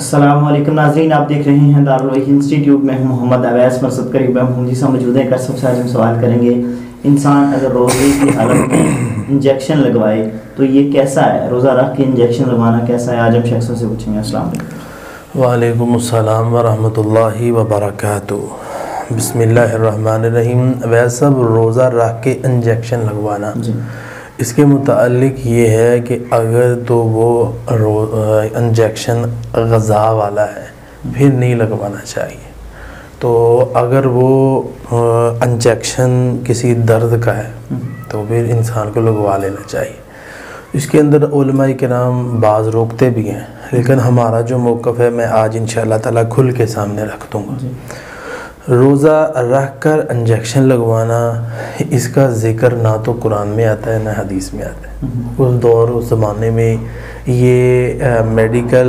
अस्सलाम वालेकुम नाज़रीन, आप देख रहे हैं दारुल वही इंस्टीट्यूट में हूँ मोहम्मद अवैस मरसद करीब हम जी से मौजूद हैं। सबसे आज हम सवाल करेंगे, इंसान अगर रोज़े की हालत में इंजेक्शन लगवाए तो ये कैसा है? रोज़ा रख के इंजेक्शन लगवाना कैसा है? आज हम शख्सों से पूछेंगे। अस्सलाम वालेकुम। वालेकुम अस्सलाम व रहमतुल्लाहि व बरकातुहू। बिस्मिल्लाहिर्रहमानिर्रहीम। वैसे रोज़ा रख के इंजेक्शन लगवाना, इसके मुतालिक ये है कि अगर तो वो इंजेक्शन ग़ज़ा वाला है फिर नहीं लगवाना चाहिए। तो अगर वो इंजेक्शन किसी दर्द का है तो फिर इंसान को लगवा लेना चाहिए। इसके अंदर उलमाए किराम बाज़ रोकते भी हैं, लेकिन हमारा जो मौक़िफ़ है मैं आज इंशाअल्लाह ताला खुल के सामने रख दूँगा। रोज़ा रख कर इंजेक्शन लगवाना, इसका ज़िक्र ना तो कुरान में आता है ना हदीस में आता है। उस दौर उस ज़माने में ये मेडिकल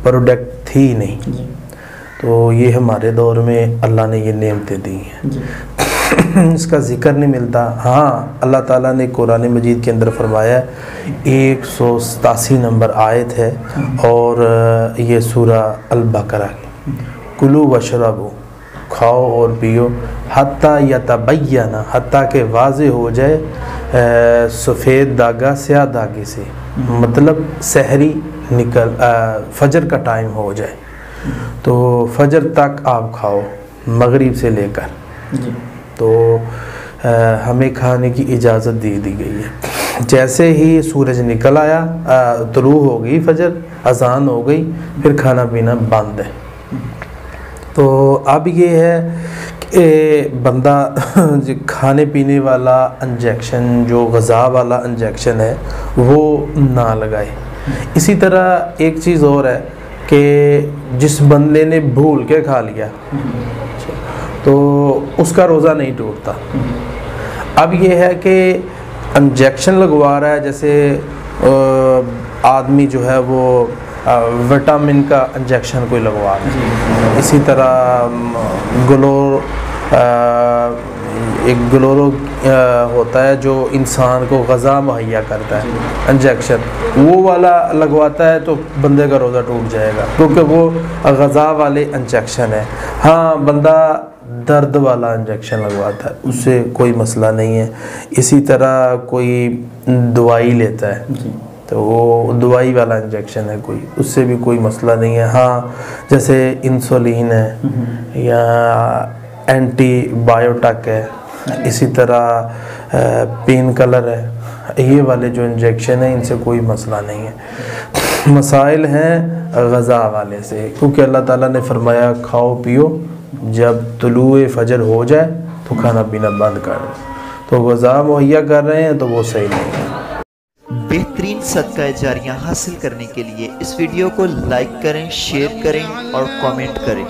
प्रोडक्ट थी नहीं, तो ये हमारे दौर में अल्लाह ने ये नेमतें दी हैं। इसका ज़िक्र नहीं मिलता। हाँ, अल्लाह ताला ने कुरान मजीद के अंदर फरमाया, 187 नंबर आयत है और ये सूरह अल बकरा की, कुलू वशरबू, खाओ और पियो, हत्ता यतबय्यना, हत्ता के वाज़े हो जाए सफ़ेद धागा स्याह धागे से, मतलब सहरी निकल फजर का टाइम हो जाए तो फजर तक आप खाओ, मगरिब से लेकर। तो हमें खाने की इजाज़त दे दी गई है। जैसे ही सूरज निकल आया, तुलू हो गई फजर, अज़ान हो गई, फिर खाना पीना बंद है। तो अब ये है कि बंदा खाने पीने वाला इंजेक्शन, जो ग़ज़ा वाला इंजेक्शन है, वो ना लगाए। इसी तरह एक चीज़ और है कि जिस बंदे ने भूल के खा लिया तो उसका रोज़ा नहीं टूटता। अब ये है कि इंजेक्शन लगवा रहा है, जैसे आदमी जो है वो विटामिन का इंजेक्शन कोई लगवा रहा है, इसी तरह ग्लोरो होता है जो इंसान को ग़ज़ा मुहैया करता है इंजेक्शन, वो वाला लगवाता है तो बंदे का रोज़ा टूट जाएगा, क्योंकि वो ग़ज़ा वाले इंजेक्शन है। हाँ, बंदा दर्द वाला इंजेक्शन लगवाता है, उससे कोई मसला नहीं है। इसी तरह कोई दवाई लेता है तो वो दवाई वाला इंजेक्शन है कोई, उससे भी कोई मसला नहीं है। हाँ, जैसे इंसुलिन है या एंटीबायोटिक है, इसी तरह पेन किलर है, ये वाले जो इंजेक्शन है इनसे कोई मसला नहीं है। मसाइल हैं ग़ज़ा वाले से, क्योंकि अल्लाह ताला ने फरमाया खाओ पियो, जब तुलूए फजर हो जाए तो खाना पीना बंद कर दो। तो ग़ज़ा मुहैया कर रहे हैं तो वो सही नहीं है। बेहतरीन सदका जारियां हासिल करने के लिए इस वीडियो को लाइक करें, शेयर करें और कमेंट करें।